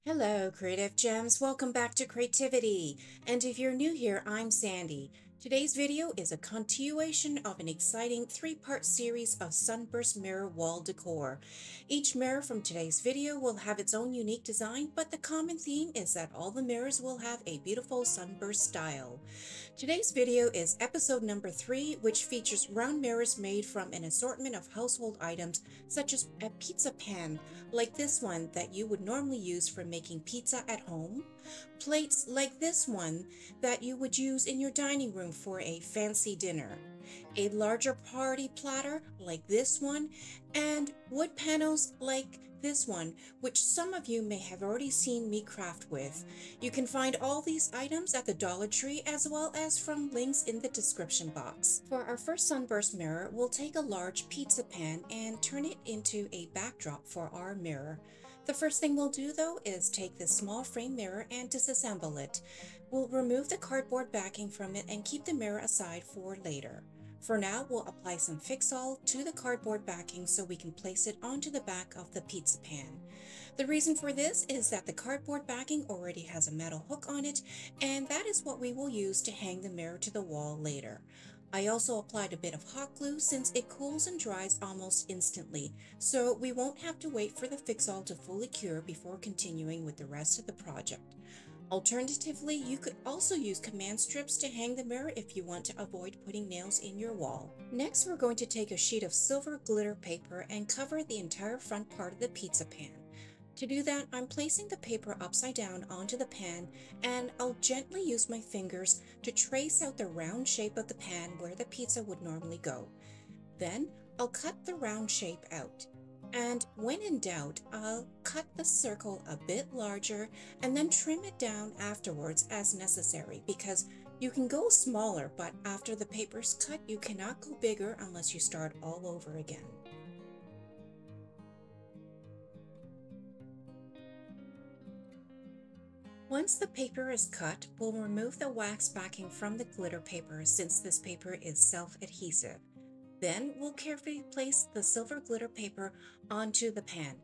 Hello, Creative Gems. Welcome back to Creativity. And if you're new here, I'm Sandy. Today's video is a continuation of an exciting three-part series of sunburst mirror wall decor. Each mirror from today's video will have its own unique design, but the common theme is that all the mirrors will have a beautiful sunburst style. Today's video is episode number 3, which features round mirrors made from an assortment of household items such as a pizza pan, like this one that you would normally use for making pizza at home, plates like this one that you would use in your dining room for a fancy dinner, a larger party platter like this one, and wood panels like this one, which some of you may have already seen me craft with. You can find all these items at the Dollar Tree as well as from links in the description box. For our first sunburst mirror, we'll take a large pizza pan and turn it into a backdrop for our mirror. The first thing we'll do though is take this small frame mirror and disassemble it. We'll remove the cardboard backing from it and keep the mirror aside for later. For now, we'll apply some Fix-All to the cardboard backing so we can place it onto the back of the pizza pan. The reason for this is that the cardboard backing already has a metal hook on it, and that is what we will use to hang the mirror to the wall later. I also applied a bit of hot glue since it cools and dries almost instantly, so we won't have to wait for the Fix-All to fully cure before continuing with the rest of the project. Alternatively, you could also use command strips to hang the mirror if you want to avoid putting nails in your wall. Next, we're going to take a sheet of silver glitter paper and cover the entire front part of the pizza pan. To do that, I'm placing the paper upside down onto the pan, and I'll gently use my fingers to trace out the round shape of the pan where the pizza would normally go. Then, I'll cut the round shape out. And when in doubt, I'll cut the circle a bit larger and then trim it down afterwards as necessary, because you can go smaller, but after the paper's cut, you cannot go bigger unless you start all over again. Once the paper is cut, we'll remove the wax backing from the glitter paper since this paper is self-adhesive. Then we'll carefully place the silver glitter paper onto the pan.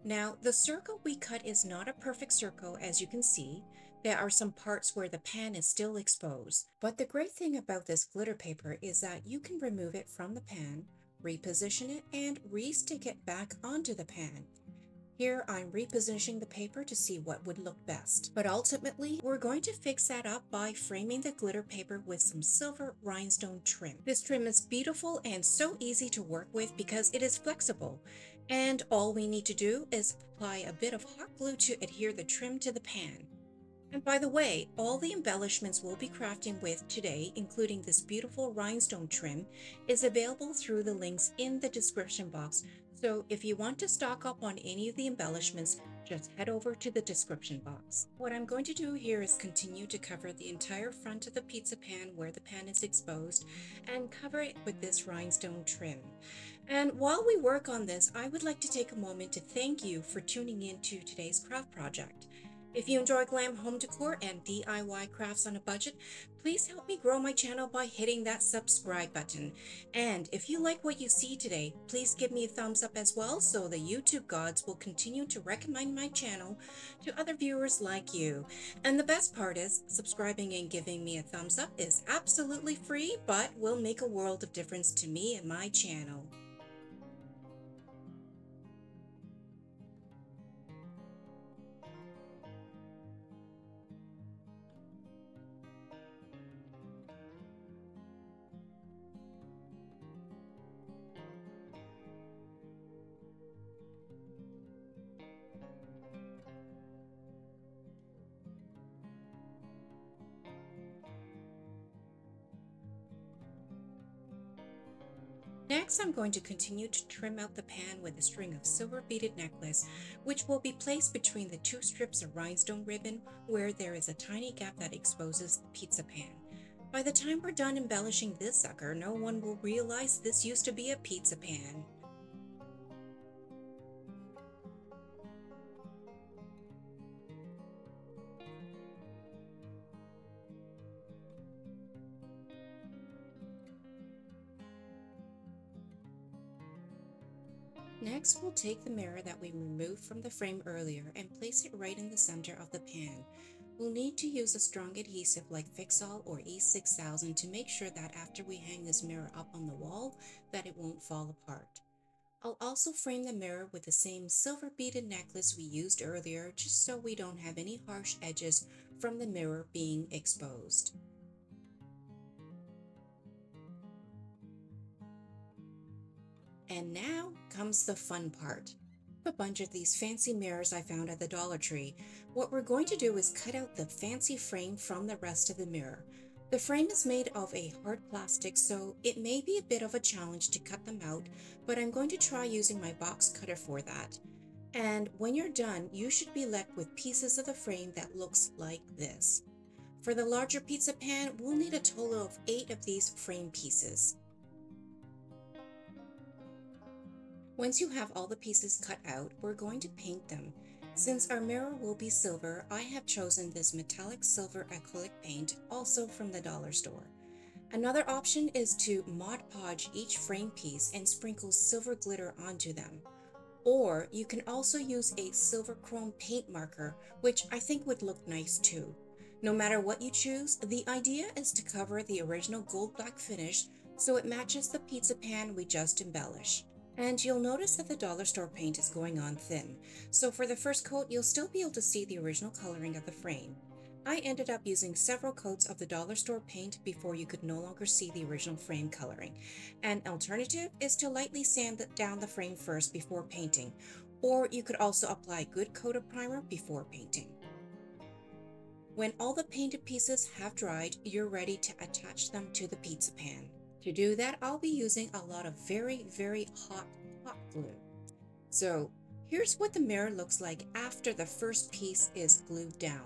Now, the circle we cut is not a perfect circle, as you can see. There are some parts where the pan is still exposed. But the great thing about this glitter paper is that you can remove it from the pan, reposition it, and re-stick it back onto the pan. Here I'm repositioning the paper to see what would look best. But ultimately, we're going to fix that up by framing the glitter paper with some silver rhinestone trim. This trim is beautiful and so easy to work with because it is flexible. And all we need to do is apply a bit of hot glue to adhere the trim to the pan. And by the way, all the embellishments we'll be crafting with today, including this beautiful rhinestone trim, is available through the links in the description box. So if you want to stock up on any of the embellishments, just head over to the description box. What I'm going to do here is continue to cover the entire front of the pizza pan where the pan is exposed and cover it with this rhinestone trim. And while we work on this, I would like to take a moment to thank you for tuning in to today's craft project. If you enjoy glam home decor and DIY crafts on a budget, please help me grow my channel by hitting that subscribe button. And if you like what you see today, please give me a thumbs up as well so the YouTube gods will continue to recommend my channel to other viewers like you. And the best part is, subscribing and giving me a thumbs up is absolutely free, but will make a world of difference to me and my channel. Next, I'm going to continue to trim out the pan with a string of silver beaded necklace, which will be placed between the two strips of rhinestone ribbon where there is a tiny gap that exposes the pizza pan. By the time we're done embellishing this sucker, no one will realize this used to be a pizza pan. Next, Next, we'll take the mirror that we removed from the frame earlier and place it right in the center of the pan. We'll need to use a strong adhesive like Fix-All or E6000 to make sure that after we hang this mirror up on the wall, that it won't fall apart. I'll also frame the mirror with the same silver beaded necklace we used earlier, just so we don't have any harsh edges from the mirror being exposed. And now comes the fun part. A bunch of these fancy mirrors I found at the Dollar Tree. What we're going to do is cut out the fancy frame from the rest of the mirror. The frame is made of a hard plastic, so it may be a bit of a challenge to cut them out, but I'm going to try using my box cutter for that. And when you're done, you should be left with pieces of the frame that looks like this. For the larger pizza pan, we'll need a total of 8 of these frame pieces. Once you have all the pieces cut out, we're going to paint them. Since our mirror will be silver, I have chosen this metallic silver acrylic paint, also from the dollar store. Another option is to Mod Podge each frame piece and sprinkle silver glitter onto them. Or you can also use a silver chrome paint marker, which I think would look nice too. No matter what you choose, the idea is to cover the original gold black finish so it matches the pizza pan we just embellished. And you'll notice that the dollar store paint is going on thin, so for the first coat you'll still be able to see the original coloring of the frame. I ended up using several coats of the dollar store paint before you could no longer see the original frame coloring. An alternative is to lightly sand down the frame first before painting, or you could also apply a good coat of primer before painting. When all the painted pieces have dried, you're ready to attach them to the pizza pan. To do that, I'll be using a lot of very hot glue. So here's what the mirror looks like after the first piece is glued down.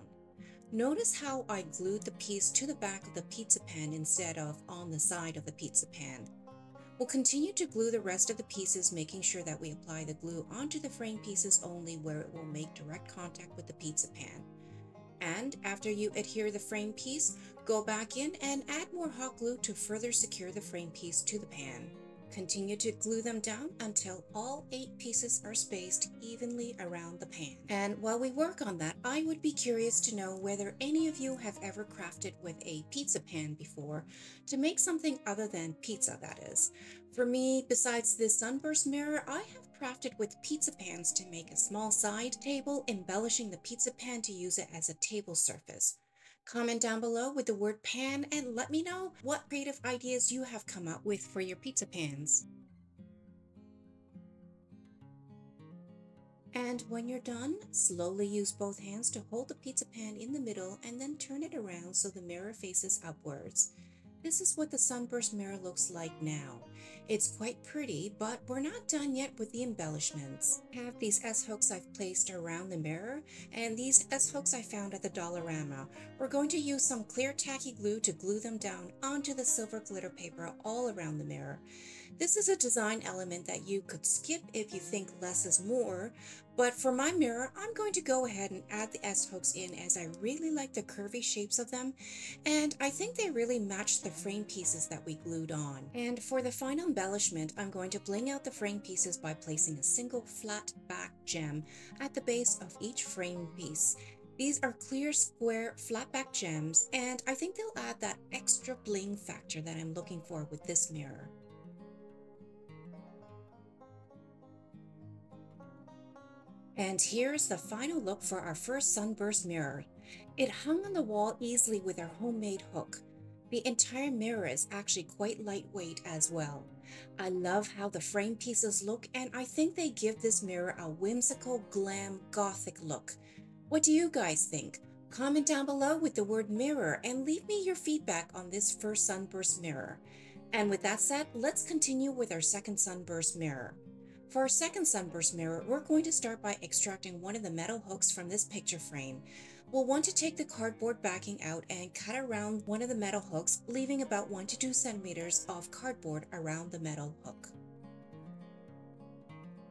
Notice how I glued the piece to the back of the pizza pan instead of on the side of the pizza pan. We'll continue to glue the rest of the pieces, making sure that we apply the glue onto the frame pieces only where it will make direct contact with the pizza pan. And after you adhere the frame piece, go back in and add more hot glue to further secure the frame piece to the pan. Continue to glue them down until all 8 pieces are spaced evenly around the pan. And while we work on that, I would be curious to know whether any of you have ever crafted with a pizza pan before to make something other than pizza, that is. For me, besides this sunburst mirror, I have crafted with pizza pans to make a small side table, embellishing the pizza pan to use it as a table surface. Comment down below with the word pan and let me know what creative ideas you have come up with for your pizza pans. And when you're done, slowly use both hands to hold the pizza pan in the middle and then turn it around so the mirror faces upwards. This is what the sunburst mirror looks like now. It's quite pretty, but we're not done yet with the embellishments. I have these S-hooks I've placed around the mirror, and these S-hooks I found at the Dollarama. We're going to use some clear tacky glue to glue them down onto the silver glitter paper all around the mirror. This is a design element that you could skip if you think less is more, but for my mirror, I'm going to go ahead and add the S-hooks in as I really like the curvy shapes of them, and I think they really match the frame pieces that we glued on. And for the final embellishment, I'm going to bling out the frame pieces by placing a single flat back gem at the base of each frame piece. These are clear, square, flat back gems, and I think they'll add that extra bling factor that I'm looking for with this mirror. And here's the final look for our first sunburst mirror. It hung on the wall easily with our homemade hook. The entire mirror is actually quite lightweight as well. I love how the frame pieces look, and I think they give this mirror a whimsical, glam, gothic look. What do you guys think? Comment down below with the word mirror and leave me your feedback on this first sunburst mirror. And with that said, let's continue with our second sunburst mirror. For our second sunburst mirror, we're going to start by extracting one of the metal hooks from this picture frame. We'll want to take the cardboard backing out and cut around one of the metal hooks, leaving about 1 to 2 centimeters of cardboard around the metal hook.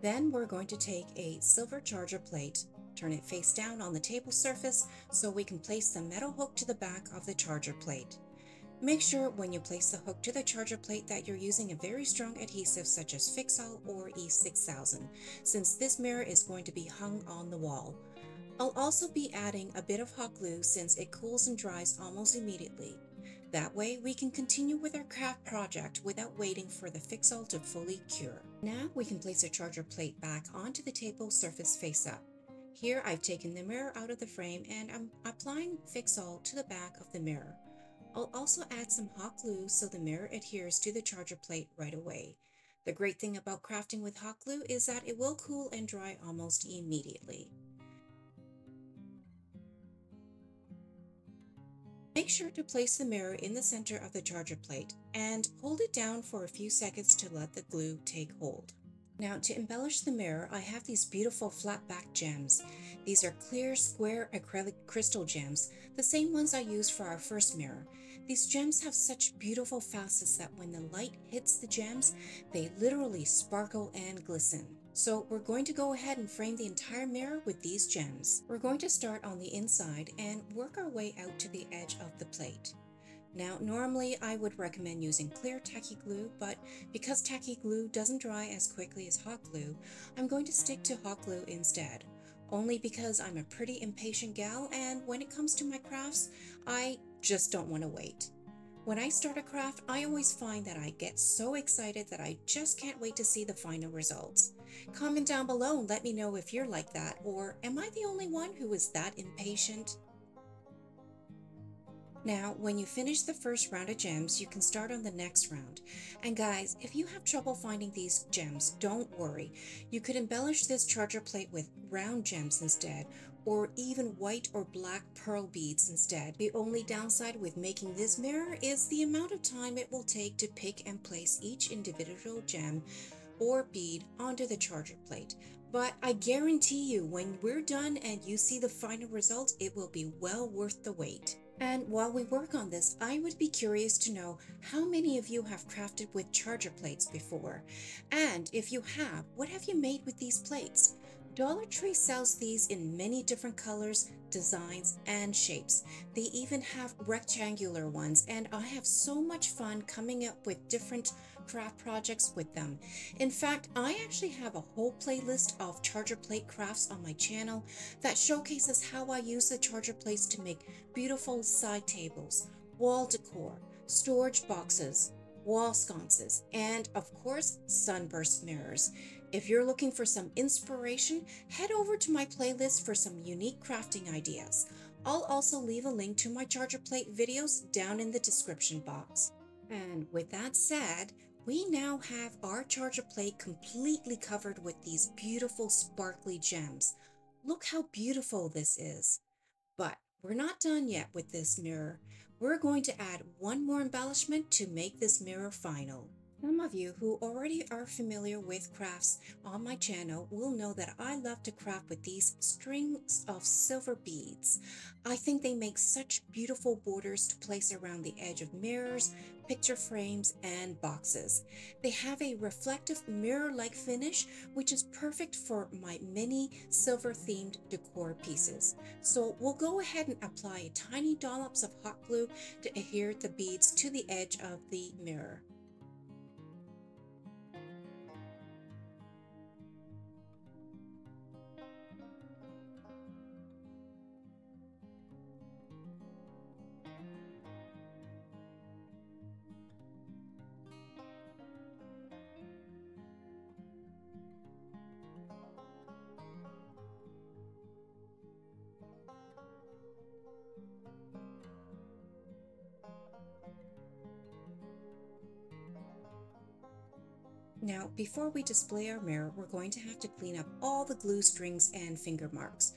Then we're going to take a silver charger plate, turn it face down on the table surface so we can place the metal hook to the back of the charger plate. Make sure when you place the hook to the charger plate that you're using a very strong adhesive such as Fix-All or E6000, since this mirror is going to be hung on the wall. I'll also be adding a bit of hot glue since it cools and dries almost immediately. That way we can continue with our craft project without waiting for the Fix-All to fully cure. Now we can place the charger plate back onto the table surface face up. Here I've taken the mirror out of the frame and I'm applying Fix-All to the back of the mirror. I'll also add some hot glue so the mirror adheres to the charger plate right away. The great thing about crafting with hot glue is that it will cool and dry almost immediately. Make sure to place the mirror in the center of the charger plate and hold it down for a few seconds to let the glue take hold. Now to embellish the mirror, I have these beautiful flat back gems. These are clear square acrylic crystal gems, the same ones I used for our first mirror. These gems have such beautiful facets that when the light hits the gems, they literally sparkle and glisten. So we're going to go ahead and frame the entire mirror with these gems. We're going to start on the inside and work our way out to the edge of the plate. Now, normally I would recommend using clear tacky glue, but because tacky glue doesn't dry as quickly as hot glue, I'm going to stick to hot glue instead. Only because I'm a pretty impatient gal, and when it comes to my crafts, I just don't want to wait. When I start a craft, I always find that I get so excited that I just can't wait to see the final results. Comment down below and let me know if you're like that, or am I the only one who is that impatient? Now, when you finish the first round of gems, you can start on the next round. And guys, if you have trouble finding these gems, don't worry. You could embellish this charger plate with round gems instead, or even white or black pearl beads instead. The only downside with making this mirror is the amount of time it will take to pick and place each individual gem or bead onto the charger plate. But I guarantee you, when we're done and you see the final result, it will be well worth the wait. And while we work on this, I would be curious to know how many of you have crafted with charger plates before. And if you have, what have you made with these plates? Dollar Tree sells these in many different colors, designs, and shapes. They even have rectangular ones, and I have so much fun coming up with different craft projects with them. In fact, I actually have a whole playlist of charger plate crafts on my channel that showcases how I use the charger plates to make beautiful side tables, wall decor, storage boxes, wall sconces, and of course, sunburst mirrors. If you're looking for some inspiration, head over to my playlist for some unique crafting ideas. I'll also leave a link to my charger plate videos down in the description box. And with that said, we now have our charger plate completely covered with these beautiful sparkly gems. Look how beautiful this is. But we're not done yet with this mirror. We're going to add one more embellishment to make this mirror final. Some of you who already are familiar with crafts on my channel will know that I love to craft with these strings of silver beads. I think they make such beautiful borders to place around the edge of mirrors, picture frames, and boxes. They have a reflective mirror-like finish, which is perfect for my mini silver-themed decor pieces. So we'll go ahead and apply tiny dollops of hot glue to adhere the beads to the edge of the mirror. Now, before we display our mirror, we're going to have to clean up all the glue strings and finger marks.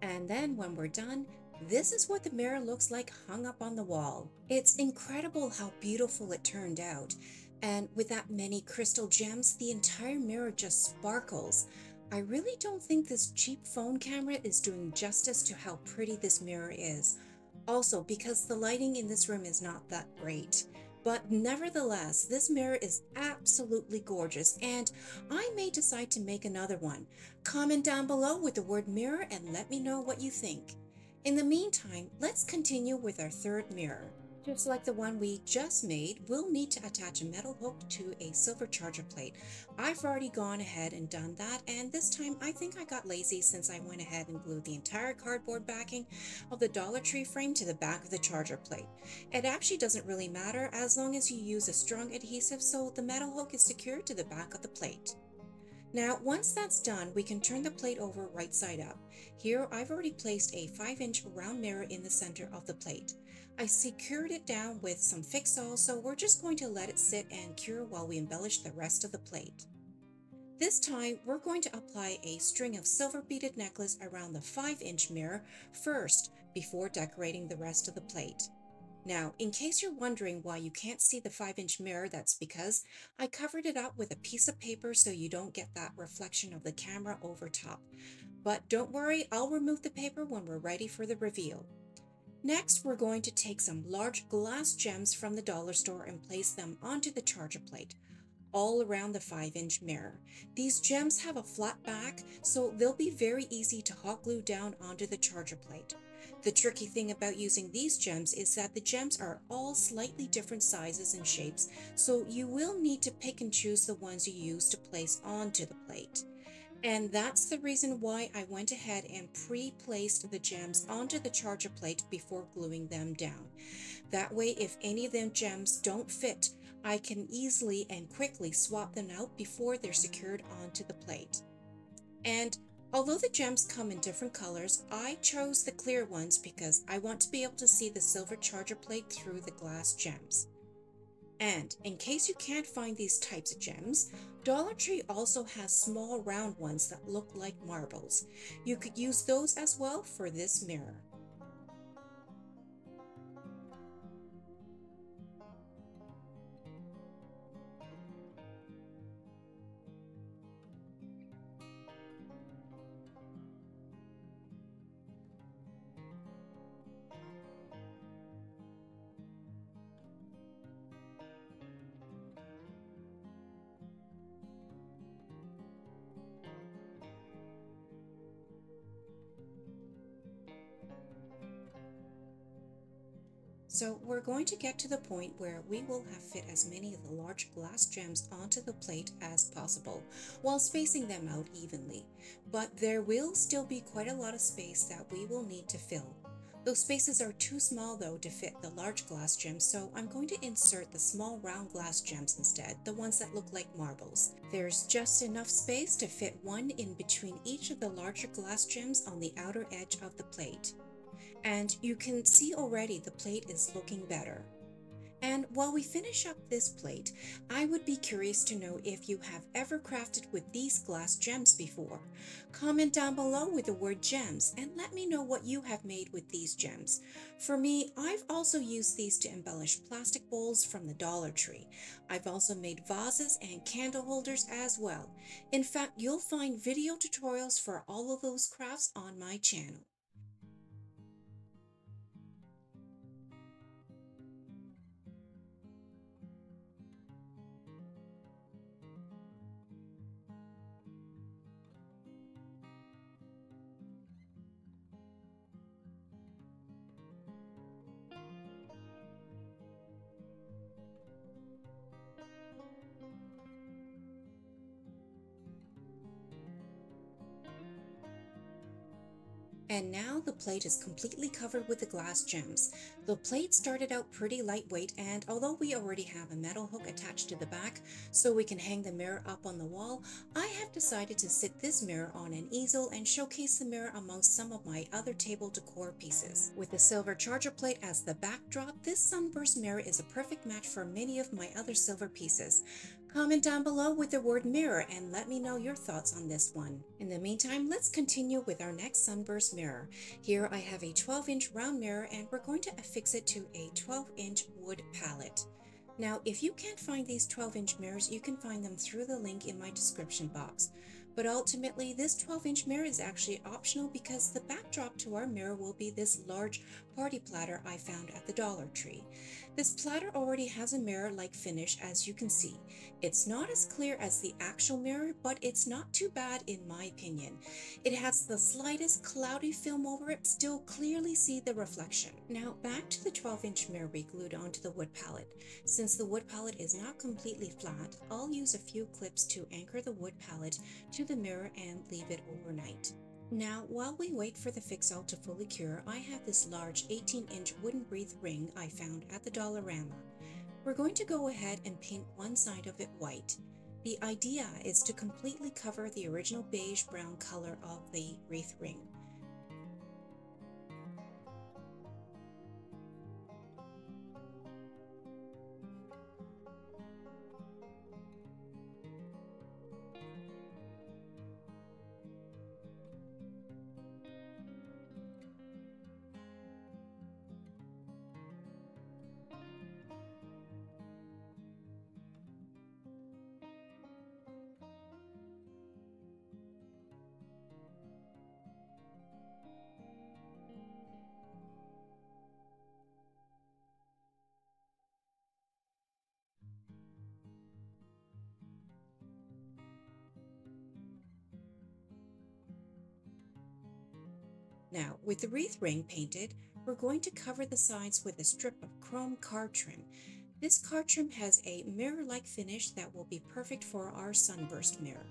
And then when we're done, this is what the mirror looks like hung up on the wall. It's incredible how beautiful it turned out. And with that many crystal gems, the entire mirror just sparkles. I really don't think this cheap phone camera is doing justice to how pretty this mirror is. Also, because the lighting in this room is not that great. But nevertheless, this mirror is absolutely gorgeous, and I may decide to make another one. Comment down below with the word mirror and let me know what you think. In the meantime, let's continue with our third mirror. Just like the one we just made, we'll need to attach a metal hook to a silver charger plate. I've already gone ahead and done that, and this time I think I got lazy since I went ahead and glued the entire cardboard backing of the Dollar Tree frame to the back of the charger plate. It actually doesn't really matter as long as you use a strong adhesive so the metal hook is secured to the back of the plate. Now, once that's done, we can turn the plate over right side up. Here, I've already placed a 5-inch round mirror in the center of the plate. I secured it down with some Fix-All, so we're just going to let it sit and cure while we embellish the rest of the plate. This time, we're going to apply a string of silver beaded necklace around the 5-inch mirror first before decorating the rest of the plate. Now, in case you're wondering why you can't see the 5-inch mirror, that's because I covered it up with a piece of paper so you don't get that reflection of the camera over top. But don't worry, I'll remove the paper when we're ready for the reveal. Next, we're going to take some large glass gems from the dollar store and place them onto the charger plate, all around the 5-inch mirror. These gems have a flat back, so they'll be very easy to hot glue down onto the charger plate. The tricky thing about using these gems is that the gems are all slightly different sizes and shapes, so you will need to pick and choose the ones you use to place onto the plate. And that's the reason why I went ahead and pre-placed the gems onto the charger plate before gluing them down. That way, if any of them gems don't fit, I can easily and quickly swap them out before they're secured onto the plate. And although the gems come in different colors, I chose the clear ones because I want to be able to see the silver charger plate through the glass gems. And in case you can't find these types of gems, Dollar Tree also has small round ones that look like marbles. You could use those as well for this mirror. So we're going to get to the point where we will have fit as many of the large glass gems onto the plate as possible, while spacing them out evenly. But there will still be quite a lot of space that we will need to fill. Those spaces are too small though to fit the large glass gems, so I'm going to insert the small round glass gems instead, the ones that look like marbles. There's just enough space to fit one in between each of the larger glass gems on the outer edge of the plate. And you can see already the plate is looking better. And while we finish up this plate, I would be curious to know if you have ever crafted with these glass gems before. Comment down below with the word gems and let me know what you have made with these gems. For me, I've also used these to embellish plastic bowls from the Dollar Tree. I've also made vases and candle holders as well. In fact, you'll find video tutorials for all of those crafts on my channel. And now the plate is completely covered with the glass gems. The plate started out pretty lightweight, and although we already have a metal hook attached to the back so we can hang the mirror up on the wall, I have decided to sit this mirror on an easel and showcase the mirror amongst some of my other table decor pieces. With the silver charger plate as the backdrop, this sunburst mirror is a perfect match for many of my other silver pieces. Comment down below with the word mirror and let me know your thoughts on this one. In the meantime, let's continue with our next sunburst mirror. Here I have a 12-inch round mirror and we're going to affix it to a 12-inch wood pallet. Now, if you can't find these 12-inch mirrors, you can find them through the link in my description box. But ultimately, this 12-inch mirror is actually optional because the backdrop to our mirror will be this large party platter I found at the Dollar Tree. This platter already has a mirror-like finish, as you can see. It's not as clear as the actual mirror, but it's not too bad in my opinion. It has the slightest cloudy film over it, still clearly see the reflection. Now back to the 12-inch mirror we glued onto the wood palette. Since the wood palette is not completely flat, I'll use a few clips to anchor the wood palette to the mirror and leave it overnight. Now, while we wait for the fix-all to fully cure, I have this large 18-inch wooden wreath ring I found at the Dollarama. We're going to go ahead and paint one side of it white. The idea is to completely cover the original beige-brown color of the wreath ring. Now, with the wreath ring painted, we're going to cover the sides with a strip of chrome card trim. This card trim has a mirror-like finish that will be perfect for our sunburst mirror.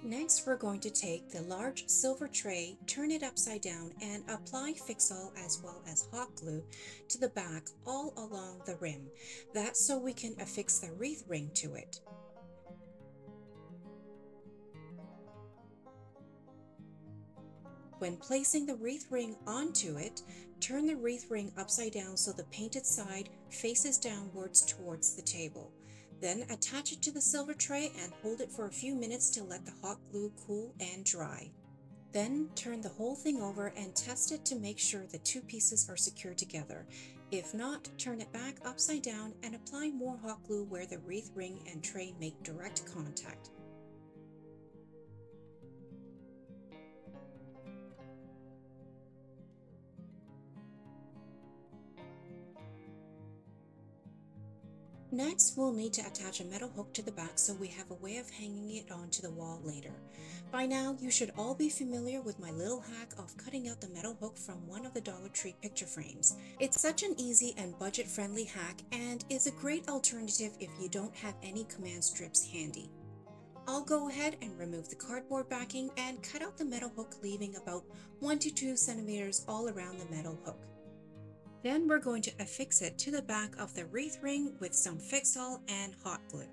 Next, we're going to take the large silver tray, turn it upside down, and apply fix-all as well as hot glue to the back all along the rim. That's so we can affix the wreath ring to it. When placing the wreath ring onto it, turn the wreath ring upside down so the painted side faces downwards towards the table. Then attach it to the silver tray and hold it for a few minutes to let the hot glue cool and dry. Then turn the whole thing over and test it to make sure the two pieces are secured together. If not, turn it back upside down and apply more hot glue where the wreath ring and tray make direct contact. Next, we'll need to attach a metal hook to the back so we have a way of hanging it onto the wall later. By now, you should all be familiar with my little hack of cutting out the metal hook from one of the Dollar Tree picture frames. It's such an easy and budget-friendly hack and is a great alternative if you don't have any command strips handy. I'll go ahead and remove the cardboard backing and cut out the metal hook, leaving about 1 to 2 centimeters all around the metal hook. Then we're going to affix it to the back of the wreath ring with some fix-all and hot glue.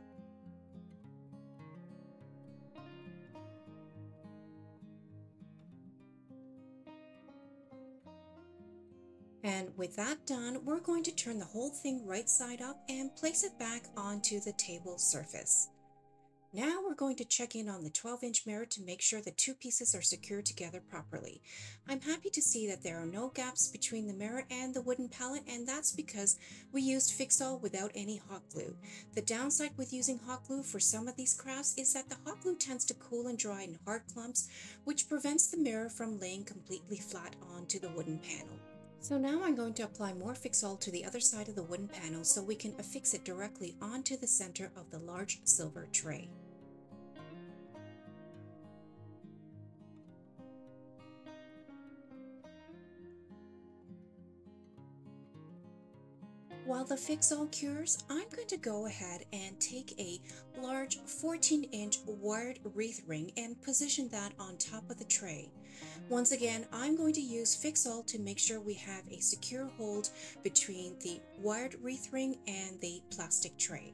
And with that done, we're going to turn the whole thing right side up and place it back onto the table surface. Now we're going to check in on the 12-inch mirror to make sure the two pieces are secured together properly. I'm happy to see that there are no gaps between the mirror and the wooden palette, and that's because we used fix-all without any hot glue. The downside with using hot glue for some of these crafts is that the hot glue tends to cool and dry in hard clumps, which prevents the mirror from laying completely flat onto the wooden panel. So now I'm going to apply more fix-all to the other side of the wooden panel so we can affix it directly onto the center of the large silver tray. While the fix-all cures, I'm going to go ahead and take a large 14-inch wired wreath ring and position that on top of the tray. Once again, I'm going to use fix-all to make sure we have a secure hold between the wired wreath ring and the plastic tray.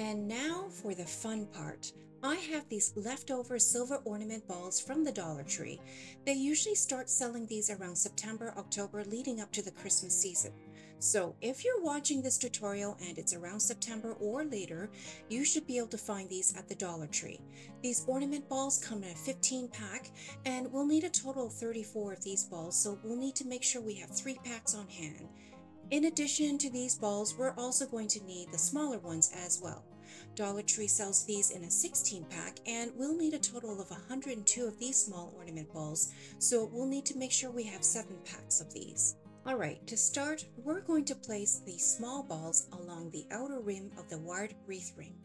And now for the fun part. I have these leftover silver ornament balls from the Dollar Tree. They usually start selling these around September, October, leading up to the Christmas season. So if you're watching this tutorial and it's around September or later, you should be able to find these at the Dollar Tree. These ornament balls come in a 15 pack, and we'll need a total of 34 of these balls, so we'll need to make sure we have 3 packs on hand. In addition to these balls, we're also going to need the smaller ones as well. Dollar Tree sells these in a 16 pack, and we'll need a total of 102 of these small ornament balls, so we'll need to make sure we have 7 packs of these. Alright, to start, we're going to place the small balls along the outer rim of the wired wreath ring.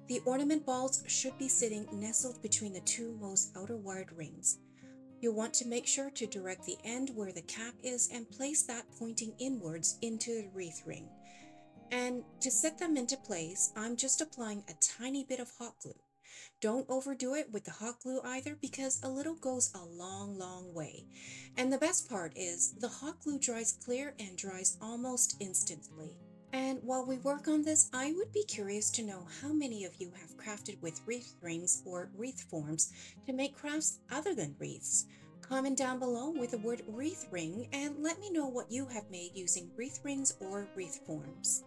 The ornament balls should be sitting nestled between the 2 most outer wired rings. You'll want to make sure to direct the end where the cap is and place that pointing inwards into the wreath ring. And to set them into place, I'm just applying a tiny bit of hot glue. Don't overdo it with the hot glue either, because a little goes a long way. And the best part is the hot glue dries clear and dries almost instantly. And while we work on this, I would be curious to know how many of you have crafted with wreath rings or wreath forms to make crafts other than wreaths. Comment down below with the word wreath ring and let me know what you have made using wreath rings or wreath forms.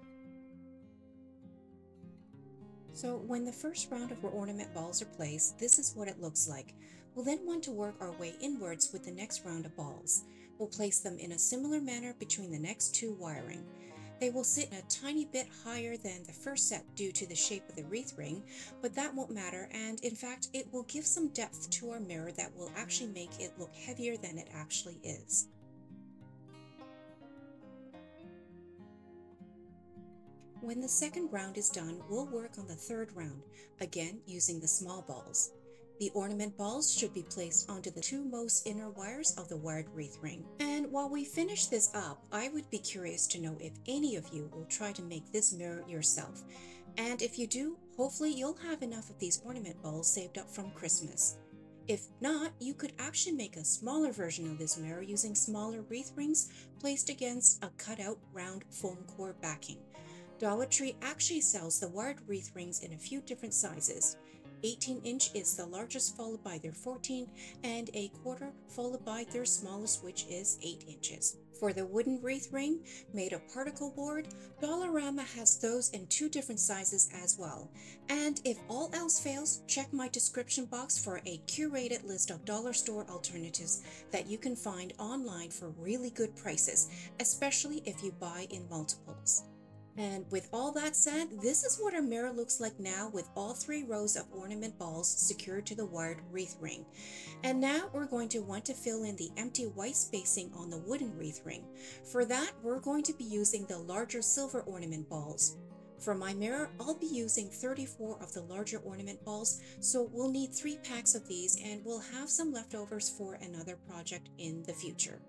So when the first round of our ornament balls are placed, this is what it looks like. We'll then want to work our way inwards with the next round of balls. We'll place them in a similar manner between the next 2 wiring. They will sit a tiny bit higher than the first set due to the shape of the wreath ring, but that won't matter, and in fact it will give some depth to our mirror that will actually make it look heavier than it actually is. When the second round is done, we'll work on the third round, again using the small balls. The ornament balls should be placed onto the 2 most inner wires of the wired wreath ring. And while we finish this up, I would be curious to know if any of you will try to make this mirror yourself. And if you do, hopefully you'll have enough of these ornament balls saved up from Christmas. If not, you could actually make a smaller version of this mirror using smaller wreath rings placed against a cutout round foam core backing. Dollar Tree actually sells the wired wreath rings in a few different sizes. 18-inch is the largest, followed by their 14, and a quarter, followed by their smallest, which is 8 inches. For the wooden wreath ring, made of particle board, Dollarama has those in 2 different sizes as well. And if all else fails, check my description box for a curated list of dollar store alternatives that you can find online for really good prices, especially if you buy in multiples. And with all that said, this is what our mirror looks like now with all 3 rows of ornament balls secured to the wired wreath ring. And now we're going to want to fill in the empty white spacing on the wooden wreath ring. For that, we're going to be using the larger silver ornament balls. For my mirror, I'll be using 34 of the larger ornament balls, so we'll need 3 packs of these, and we'll have some leftovers for another project in the future.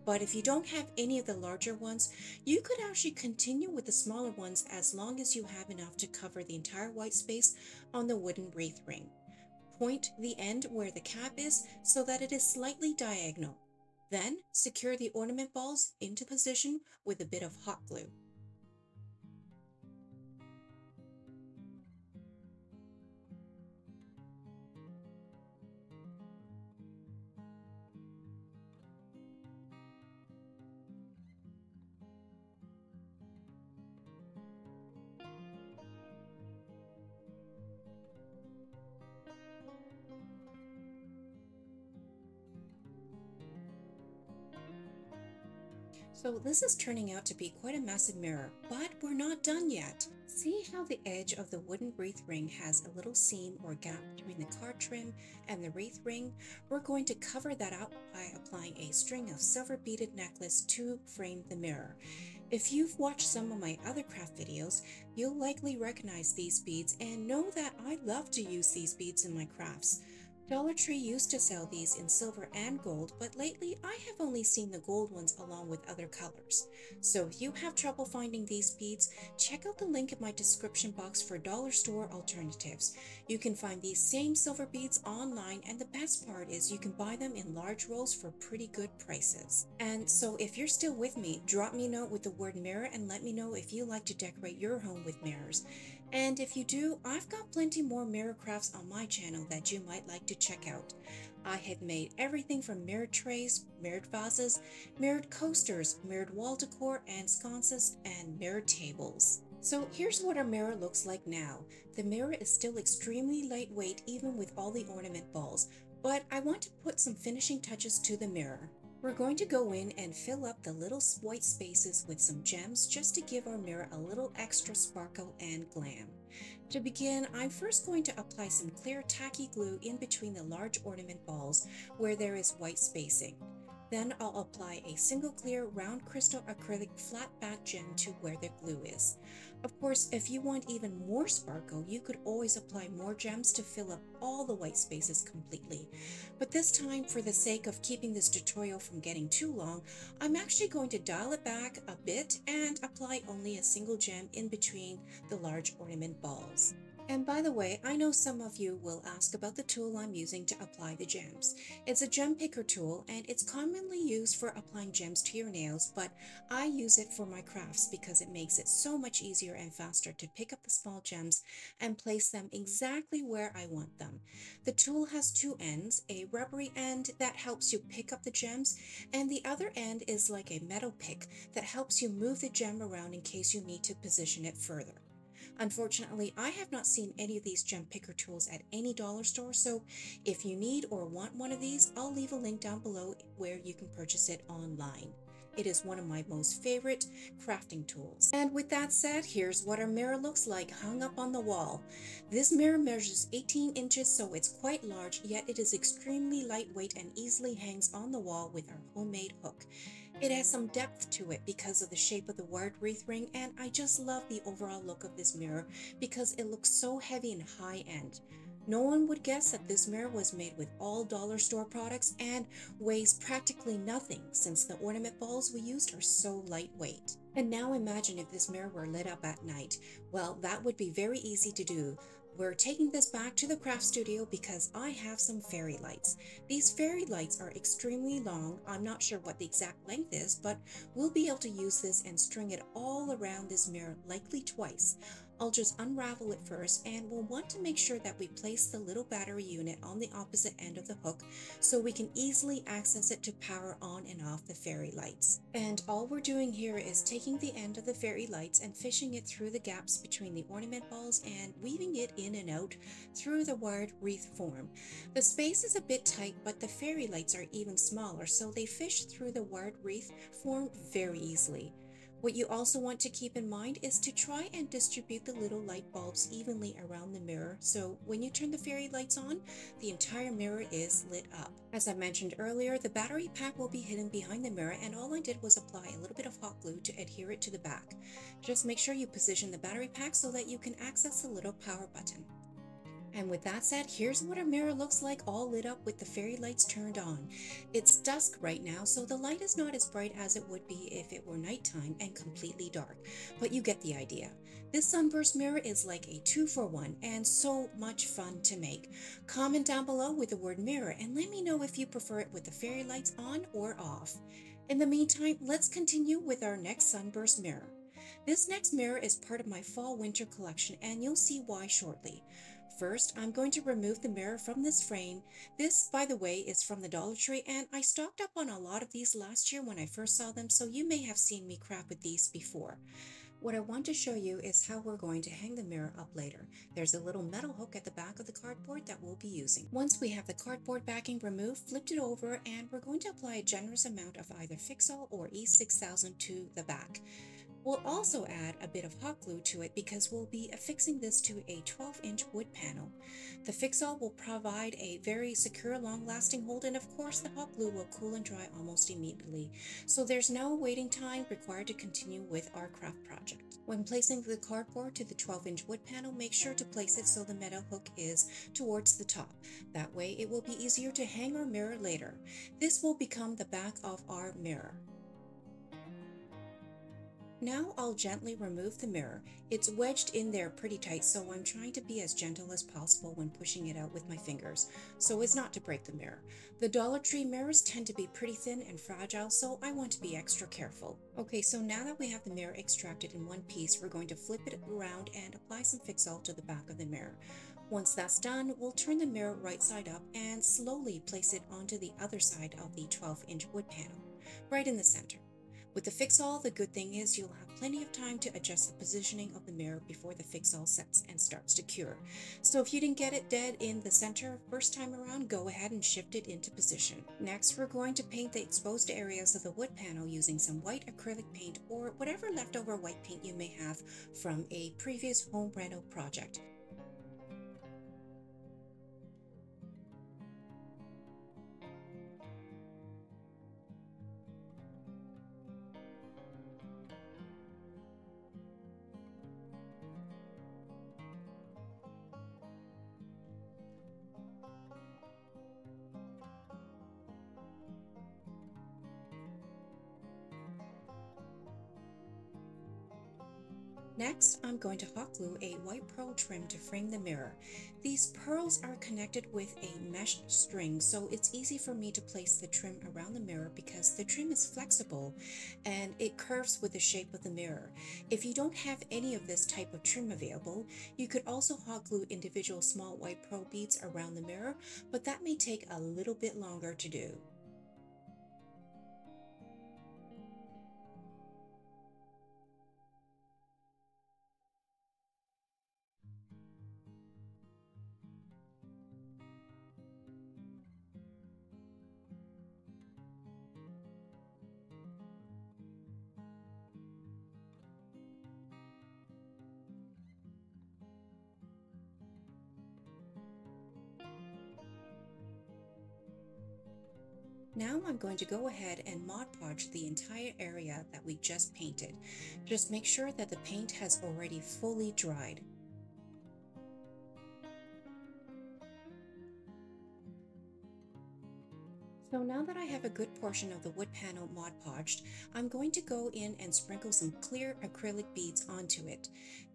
But if you don't have any of the larger ones, you could actually continue with the smaller ones as long as you have enough to cover the entire white space on the wooden wreath ring. Point the end where the cap is so that it is slightly diagonal. Then secure the ornament balls into position with a bit of hot glue. So this is turning out to be quite a massive mirror, but we're not done yet. See how the edge of the wooden wreath ring has a little seam or gap between the card trim and the wreath ring? We're going to cover that up by applying a string of silver beaded necklace to frame the mirror. If you've watched some of my other craft videos, you'll likely recognize these beads and know that I love to use these beads in my crafts. Dollar Tree used to sell these in silver and gold, but lately I have only seen the gold ones along with other colors. So if you have trouble finding these beads, check out the link in my description box for dollar store alternatives. You can find these same silver beads online, and the best part is you can buy them in large rolls for pretty good prices. And so if you're still with me, drop me a note with the word mirror and let me know if you like to decorate your home with mirrors. And if you do, I've got plenty more mirror crafts on my channel that you might like to check out. I have made everything from mirrored trays, mirrored vases, mirrored coasters, mirrored wall decor and sconces, and mirrored tables. So here's what our mirror looks like now. The mirror is still extremely lightweight even with all the ornament balls, but I want to put some finishing touches to the mirror. We're going to go in and fill up the little white spaces with some gems just to give our mirror a little extra sparkle and glam. To begin, I'm first going to apply some clear tacky glue in between the large ornament balls where there is white spacing. Then I'll apply a single clear round crystal acrylic flat back gem to where the glue is. Of course, if you want even more sparkle, you could always apply more gems to fill up all the white spaces completely. But this time, for the sake of keeping this tutorial from getting too long, I'm actually going to dial it back a bit and apply only a single gem in between the large ornament balls. And by the way, I know some of you will ask about the tool I'm using to apply the gems. It's a gem picker tool and it's commonly used for applying gems to your nails, but I use it for my crafts because it makes it so much easier and faster to pick up the small gems and place them exactly where I want them. The tool has two ends, a rubbery end that helps you pick up the gems, and the other end is like a metal pick that helps you move the gem around in case you need to position it further. Unfortunately, I have not seen any of these gem picker tools at any dollar store, so if you need or want one of these, I'll leave a link down below where you can purchase it online. It is one of my most favorite crafting tools. And with that said, here's what our mirror looks like hung up on the wall. This mirror measures 18 inches, so it's quite large, yet it is extremely lightweight and easily hangs on the wall with our homemade hook. It has some depth to it because of the shape of the word wreath ring, and I just love the overall look of this mirror because it looks so heavy and high end. No one would guess that this mirror was made with all dollar store products and weighs practically nothing since the ornament balls we used are so lightweight. And now imagine if this mirror were lit up at night. Well, that would be very easy to do. We're taking this back to the craft studio because I have some fairy lights. These fairy lights are extremely long. I'm not sure what the exact length is, but we'll be able to use this and string it all around this mirror, likely twice. I'll just unravel it first, and we'll want to make sure that we place the little battery unit on the opposite end of the hook so we can easily access it to power on and off the fairy lights. And all we're doing here is taking the end of the fairy lights and fishing it through the gaps between the ornament balls and weaving it in and out through the wired wreath form. The space is a bit tight, but the fairy lights are even smaller, so they fish through the wired wreath form very easily. What you also want to keep in mind is to try and distribute the little light bulbs evenly around the mirror, so when you turn the fairy lights on, the entire mirror is lit up. As I mentioned earlier, the battery pack will be hidden behind the mirror, and all I did was apply a little bit of hot glue to adhere it to the back. Just make sure you position the battery pack so that you can access the little power button. And with that said, here's what our mirror looks like all lit up with the fairy lights turned on. It's dusk right now, so the light is not as bright as it would be if it were nighttime and completely dark, but you get the idea. This sunburst mirror is like a 2-for-1 and so much fun to make. Comment down below with the word mirror and let me know if you prefer it with the fairy lights on or off. In the meantime, let's continue with our next sunburst mirror. This next mirror is part of my fall-winter collection, and you'll see why shortly. First, I'm going to remove the mirror from this frame. This, by the way, is from the Dollar Tree, and I stocked up on a lot of these last year when I first saw them, so you may have seen me craft with these before. What I want to show you is how we're going to hang the mirror up later. There's a little metal hook at the back of the cardboard that we'll be using. Once we have the cardboard backing removed, flipped it over, and we're going to apply a generous amount of either Fix-All or E6000 to the back. We'll also add a bit of hot glue to it because we'll be affixing this to a 12-inch wood panel. The Fix-All will provide a very secure, long-lasting hold, and of course the hot glue will cool and dry almost immediately, so there's no waiting time required to continue with our craft project. When placing the cardboard to the 12-inch wood panel, make sure to place it so the metal hook is towards the top. That way it will be easier to hang our mirror later. This will become the back of our mirror. Now I'll gently remove the mirror. It's wedged in there pretty tight, so I'm trying to be as gentle as possible when pushing it out with my fingers, so as not to break the mirror. The Dollar Tree mirrors tend to be pretty thin and fragile, so I want to be extra careful. Okay, so now that we have the mirror extracted in one piece, we're going to flip it around and apply some Fix-All to the back of the mirror. Once that's done, we'll turn the mirror right side up and slowly place it onto the other side of the 12-inch wood panel, right in the center. With the Fix-All, the good thing is you'll have plenty of time to adjust the positioning of the mirror before the Fix-All sets and starts to cure. So if you didn't get it dead in the center first time around, go ahead and shift it into position. Next, we're going to paint the exposed areas of the wood panel using some white acrylic paint or whatever leftover white paint you may have from a previous home reno project. Next, I'm going to hot glue a white pearl trim to frame the mirror. These pearls are connected with a mesh string, so it's easy for me to place the trim around the mirror because the trim is flexible and it curves with the shape of the mirror. If you don't have any of this type of trim available, you could also hot glue individual small white pearl beads around the mirror, but that may take a little bit longer to do. Now I'm going to go ahead and Mod Podge the entire area that we just painted. Just make sure that the paint has already fully dried. So now that I have a good portion of the wood panel Mod Podged, I'm going to go in and sprinkle some clear acrylic beads onto it.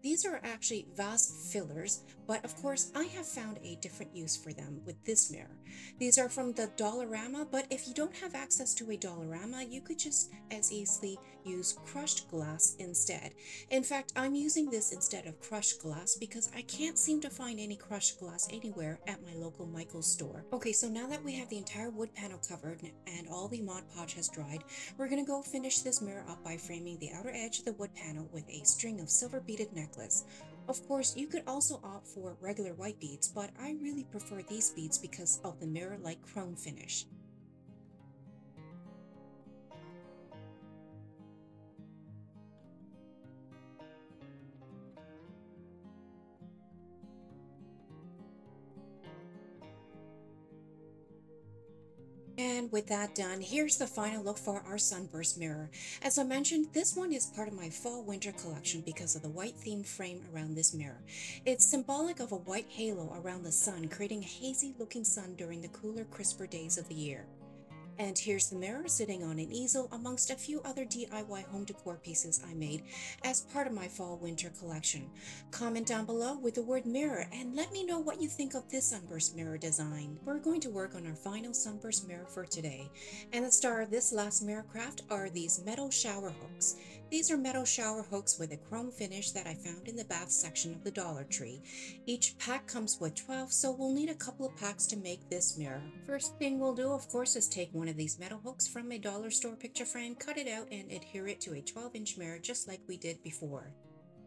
These are actually vase fillers, but of course I have found a different use for them with this mirror. These are from the Dollarama, but if you don't have access to a Dollarama, you could just as easily use crushed glass instead. In fact, I'm using this instead of crushed glass because I can't seem to find any crushed glass anywhere at my local Michael's store. Okay, so now that we have the entire wood panel covered and all the Mod Podge has dried, we're going to go finish this mirror up by framing the outer edge of the wood panel with a string of silver beaded necklace. Of course, you could also opt for regular white beads, but I really prefer these beads because of the mirror-like chrome finish. And with that done, here's the final look for our sunburst mirror. As I mentioned, this one is part of my fall-winter collection because of the white themed frame around this mirror. It's symbolic of a white halo around the sun, creating a hazy-looking sun during the cooler, crisper days of the year. And here's the mirror sitting on an easel amongst a few other DIY home decor pieces I made as part of my fall winter collection. Comment down below with the word mirror and let me know what you think of this sunburst mirror design. We're going to work on our final sunburst mirror for today. And the star of this last mirror craft are these metal shower hooks. These are metal shower hooks with a chrome finish that I found in the bath section of the Dollar Tree. Each pack comes with 12, so we'll need a couple of packs to make this mirror. First thing we'll do, of course, is take one of these metal hooks from a dollar store picture frame, cut it out, and adhere it to a 12-inch mirror just like we did before.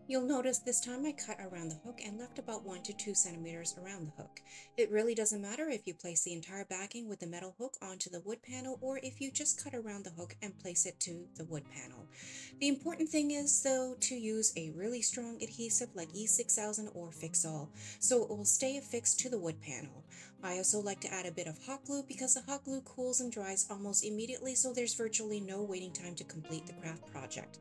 You'll notice this time I cut around the hook and left about 1 to 2 centimeters around the hook. It really doesn't matter if you place the entire backing with the metal hook onto the wood panel or if you just cut around the hook and place it to the wood panel. The important thing is though to use a really strong adhesive like E6000 or Fix-All so it will stay affixed to the wood panel. I also like to add a bit of hot glue because the hot glue cools and dries almost immediately, so there's virtually no waiting time to complete the craft project.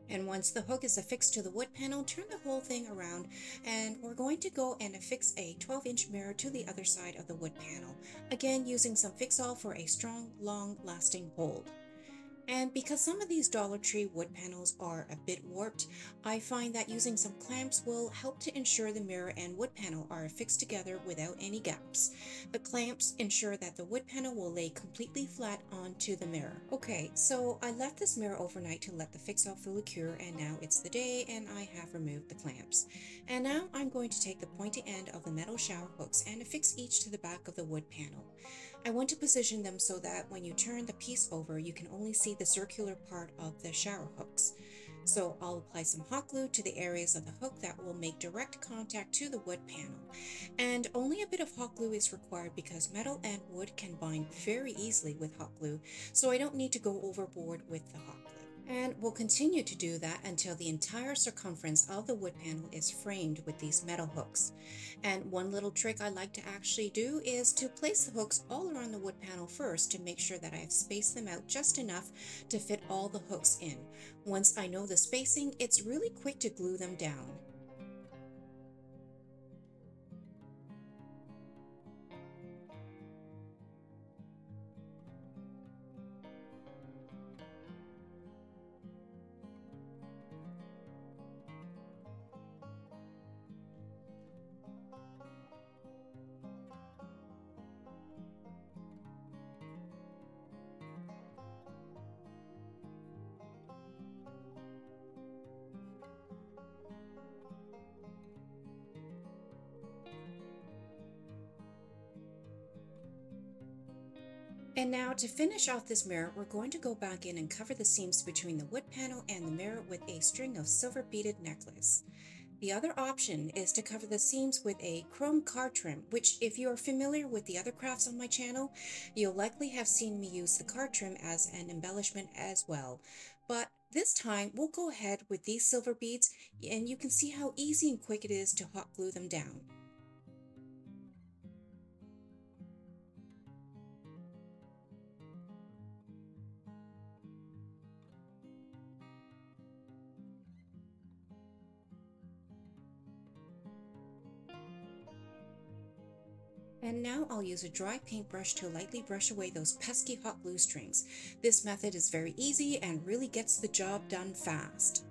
And once the hook is affixed to the wood panel, turn the whole thing around and we're going to go and affix a 12-inch mirror to the other side of the wood panel, again using some Fix-All for a strong, long-lasting hold. And because some of these Dollar Tree wood panels are a bit warped, I find that using some clamps will help to ensure the mirror and wood panel are fixed together without any gaps. The clamps ensure that the wood panel will lay completely flat onto the mirror. Okay, so I left this mirror overnight to let the fix-all fully cure, and now it's the day and I have removed the clamps. And now I'm going to take the pointy end of the metal shower hooks and affix each to the back of the wood panel. I want to position them so that when you turn the piece over, you can only see the circular part of the shower hooks. So I'll apply some hot glue to the areas of the hook that will make direct contact to the wood panel. And only a bit of hot glue is required because metal and wood can bind very easily with hot glue, so I don't need to go overboard with the hot glue. And we'll continue to do that until the entire circumference of the wood panel is framed with these metal hooks. And one little trick I like to actually do is to place the hooks all around the wood panel first to make sure that I have spaced them out just enough to fit all the hooks in. Once I know the spacing, it's really quick to glue them down. And now to finish off this mirror, we're going to go back in and cover the seams between the wood panel and the mirror with a string of silver beaded necklace. The other option is to cover the seams with a chrome card trim, which if you are familiar with the other crafts on my channel, you'll likely have seen me use the card trim as an embellishment as well. But this time we'll go ahead with these silver beads, and you can see how easy and quick it is to hot glue them down. And now I'll use a dry paintbrush to lightly brush away those pesky hot glue strings. This method is very easy and really gets the job done fast.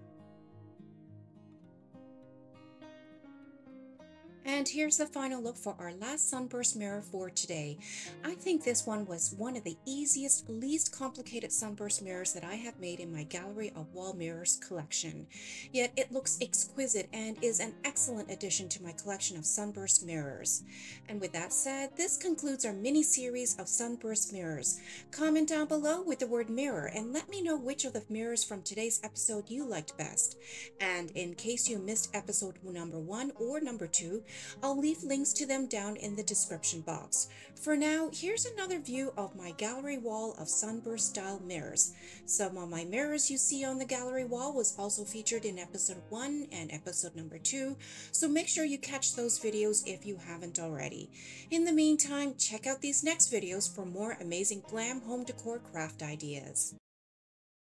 And here's the final look for our last sunburst mirror for today. I think this one was one of the easiest, least complicated sunburst mirrors that I have made in my gallery of wall mirrors collection. Yet it looks exquisite and is an excellent addition to my collection of sunburst mirrors. And with that said, this concludes our mini series of sunburst mirrors. Comment down below with the word mirror and let me know which of the mirrors from today's episode you liked best. And in case you missed episode number 1 or number 2, I'll leave links to them down in the description box. For now, here's another view of my gallery wall of sunburst style mirrors. Some of my mirrors you see on the gallery wall was also featured in episode 1 and episode number 2, so make sure you catch those videos if you haven't already. In the meantime, check out these next videos for more amazing glam home decor craft ideas.